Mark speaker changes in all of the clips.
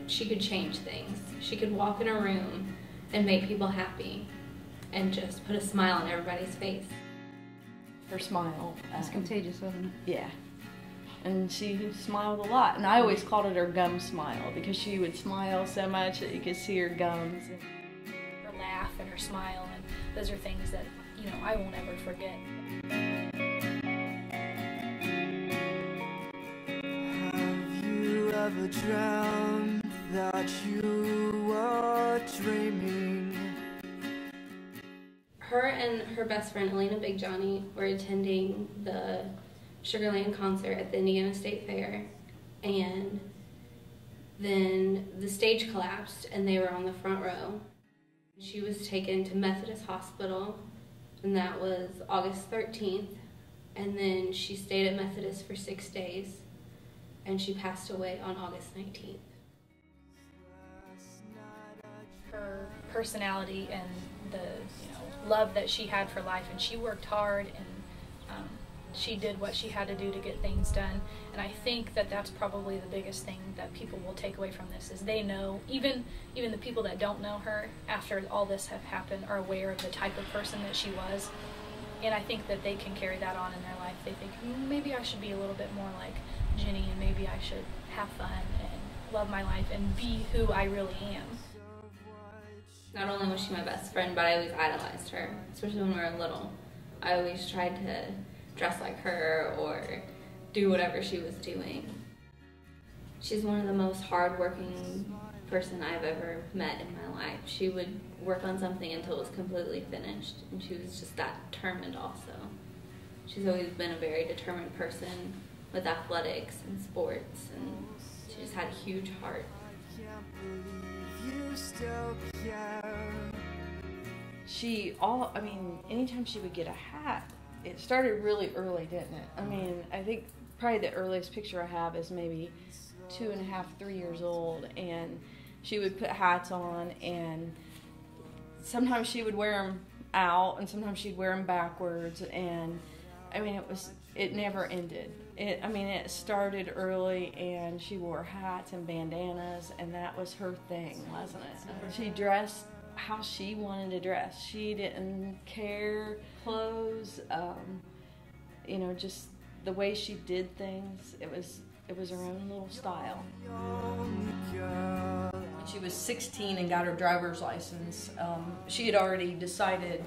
Speaker 1: she could change things. She could walk in a room and make people happy and just put a smile on everybody's face.
Speaker 2: Her smile.
Speaker 3: It's contagious, wasn't it?
Speaker 2: Yeah. And she smiled a lot. And I always called it her gum smile because she would smile so much that you could see her gums.
Speaker 4: Her laugh and her smile, and those are things that, you know, I won't ever forget.
Speaker 5: Have you ever dreamt that you were dreaming?
Speaker 1: Her and her best friend, Elena Big Johnny, were attending the Sugarland concert at the Indiana State Fair, and then the stage collapsed and they were on the front row. She was taken to Methodist Hospital, and that was August 13th, and then she stayed at Methodist for 6 days, and she passed away on August 19th.
Speaker 4: Her personality and the love that she had for life, and she worked hard, and she did what she had to do to get things done. And I think that that's probably the biggest thing that people will take away from this, is they know, even the people that don't know her after all this have happened are aware of the type of person that she was. And I think that they can carry that on in their life. They think, maybe I should be a little bit more like Jenny, and maybe I should have fun and love my life and be who I really am.
Speaker 1: Not only was she my best friend, but I always idolized her, especially when we were little. I always tried to dress like her or do whatever she was doing. She's one of the most hardworking person I've ever met in my life. She would work on something until it was completely finished, and she was just that determined also. She's always been a very determined person with athletics and sports, and she just had a huge heart.
Speaker 5: You still care.
Speaker 2: Anytime she would get a hat, it started really early, didn't it? I mean, I think probably the earliest picture I have is maybe 2.5, 3 years old, and she would put hats on, and sometimes she would wear them out, and sometimes she'd wear them backwards, and I mean, it never ended. It started early, and she wore hats and bandanas, and that was her thing, wasn't it? She dressed how she wanted to dress. She didn't care clothes, just the way she did things. It was her own little style. When she was 16 and got her driver's license, she had already decided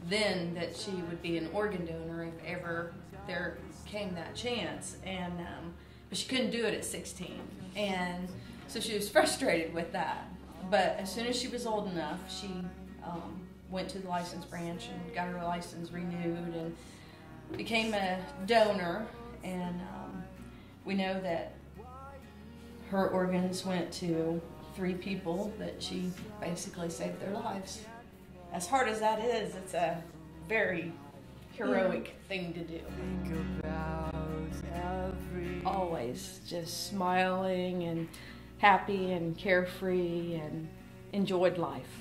Speaker 2: then that she would be an organ donor if ever there came that chance, and but she couldn't do it at 16, and so she was frustrated with that. But as soon as she was old enough, she went to the license branch and got her license renewed and became a donor, and we know that her organs went to 3 people that she basically saved their lives. As hard as that is, it's a very heroic thing to do. Always just smiling and happy and carefree and enjoyed life.